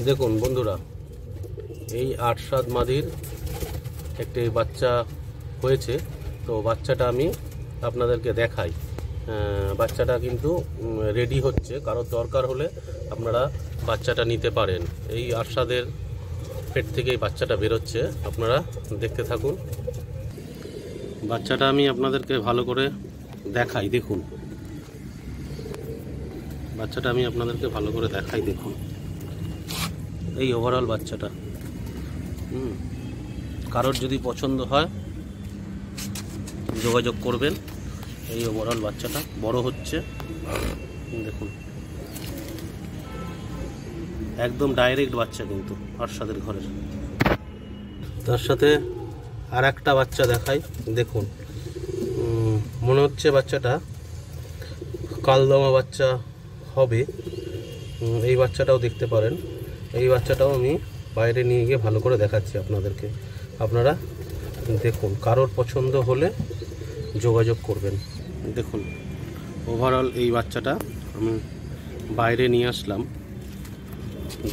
দেখুন বন্ধুরা, এই ৮-৭ মাদির একটি বাচ্চা হয়েছে। তো বাচ্চাটা আমি আপনাদেরকে দেখাই। বাচ্চাটা কিন্তু রেডি হচ্ছে, কারোর দরকার হলে আপনারা বাচ্চাটা নিতে পারেন। এই ৮-৭-এর পেট থেকে এই বাচ্চাটা বেরোচ্ছে, আপনারা দেখতে থাকুন। বাচ্চাটা আমি আপনাদেরকে ভালো করে দেখাই। দেখুন বাচ্চাটা আমি আপনাদেরকে ভালো করে দেখাই। দেখুন এই ওভারঅল বাচ্চাটা। কারোর যদি পছন্দ হয় যোগাযোগ করবেন। এই ওভারঅল বাচ্চাটা বড় হচ্ছে, দেখুন একদম ডাইরেক্ট বাচ্চা কিন্তু ৮-৭-এর ঘরের। তার সাথে আর একটা বাচ্চা দেখাই। দেখুন মনে হচ্ছে বাচ্চাটা কালদমা বাচ্চা হবে। এই বাচ্চাটাও দেখতে পারেন। এই বাচ্চাটাও আমি বাইরে নিয়ে গিয়ে ভালো করে দেখাচ্ছি আপনাদেরকে। আপনারা দেখুন, কারোর পছন্দ হলে যোগাযোগ করবেন। দেখুন ওভারঅল এই বাচ্চাটা আমি বাইরে নিয়ে আসলাম।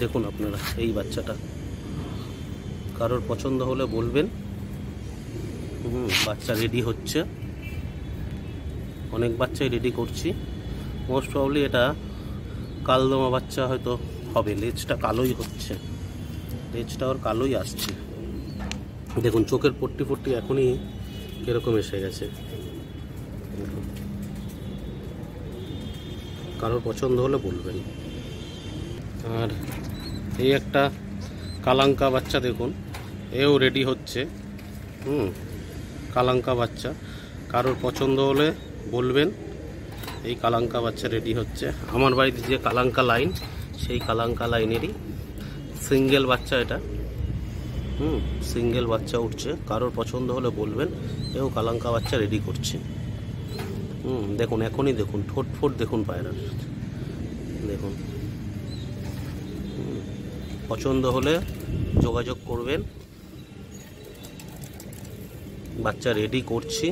দেখুন আপনারা এই বাচ্চাটা, কারোর পছন্দ হলে বলবেন। বাচ্চা রেডি হচ্ছে, অনেক বাচ্চাই রেডি করছি। মোস্ট প্রবলি এটা কালদমা বাচ্চা হয়তো হবে। লেজটা কালোই হচ্ছে, লেজটা ওর কালোই আসছে। দেখুন চোখের পট্টি পট্টি এখনই কীরকম এসে গেছে। কারোর পছন্দ হলে বলবেন। আর এই একটা কালাঙ্কা বাচ্চা দেখুন, এও রেডি হচ্ছে। কালাঙ্কা বাচ্চা, কারোর পছন্দ হলে বলবেন। এই কালাঙ্কা বাচ্চা রেডি হচ্ছে। আমার বাড়িতে যে কালাঙ্কা লাইন, সেই কালাঙ্কা লাইনেরই সিঙ্গেল বাচ্চা এটা। সিঙ্গেল বাচ্চা উঠছে, কারোর পছন্দ হলে বলবেন। এও কালাঙ্কা বাচ্চা রেডি করছে। দেখুন এখনই দেখুন ঠোঁট ফোট দেখুন পায়রার। দেখুন পছন্দ হলে যোগাযোগ করবেন। বাচ্চা রেডি করছি।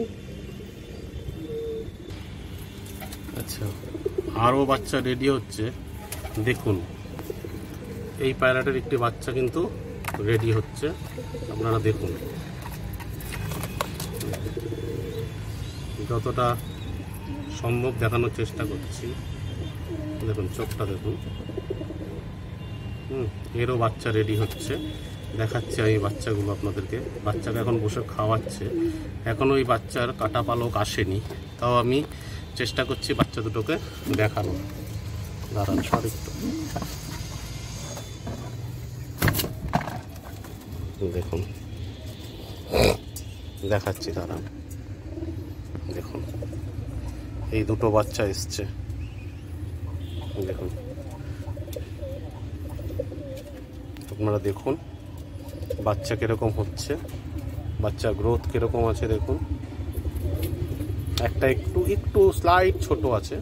আচ্ছা, আরও বাচ্চা রেডি হচ্ছে। দেখুন এই পায়রাটার একটি বাচ্চা কিন্তু রেডি হচ্ছে, আপনারা দেখুন। যতটা সম্ভব দেখানোর চেষ্টা করছি। দেখুন চোখটা দেখুন। এরও বাচ্চা রেডি হচ্ছে, দেখাচ্ছি আমি বাচ্চাগুলো আপনাদেরকে। বাচ্চাকে এখন বসে খাওয়াচ্ছে। এখনও ওই বাচ্চার কাটা পালক আসেনি, তাও আমি চেষ্টা করছি বাচ্চা দুটোকে দেখানো। দাঁড়ান সর একটু। দেখুন দেখাচ্ছি, দাঁড়ান। দেখুন এই দুটো বাচ্চা এসছে। দেখুন আপনারা দেখুন বাচ্চা কিরকম হচ্ছে, বাচ্চা গ্রোথ কিরকম আছে। দেখুন একটা একটু একটু স্লাইড ছোট আছে।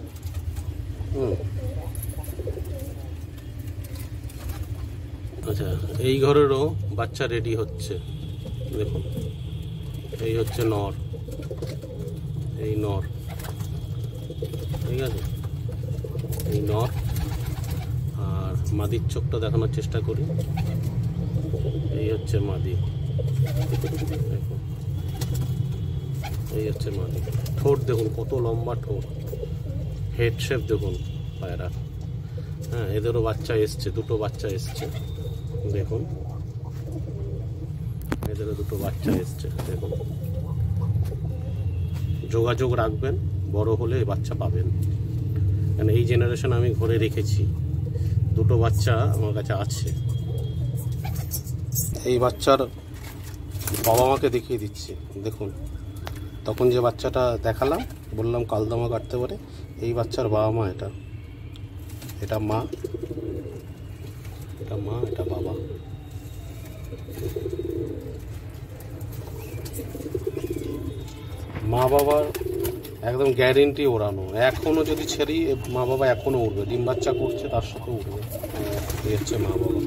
আচ্ছা, এই ঘরেরও বাচ্চা রেডি হচ্ছে। দেখুন এই হচ্ছে নর, এই নর, ঠিক আছে, এই নর। আর মাদির চোখটা দেখানোর চেষ্টা করি। এই হচ্ছে মাদি, দেখুন এই হচ্ছে মাদি। ঠোঁট দেখুন কত লম্বা ঠোঁট, হেড শেপ দেখুন পায়রা। এদেরও বাচ্চা এসছে, দুটো বাচ্চা এসছে। দেখুন এদেরও দুটো বাচ্চা এসছে। দেখুন যোগাযোগ রাখবেন, বড় হলে বাচ্চা পাবেন। কারণ এই জেনারেশন আমি ঘরে রেখেছি, দুটো বাচ্চা আমার কাছে আছে। এই বাচ্চার বাবা মাকে দেখিয়ে দিচ্ছি। দেখুন তখন যে বাচ্চাটা দেখালাম, বললাম কালদমা কাটতে পারে, এই বাচ্চার বাবা মা এটা। এটা মা, এটা মা, এটা বাবা। মা বাবার একদম গ্যারেন্টি ওড়ানো। এখনও যদি ছেড়ি মা বাবা এখনও উঠবে, ডিম বাচ্চা করছে তার সাথে উঠবে। এই হচ্ছে মা বাবা।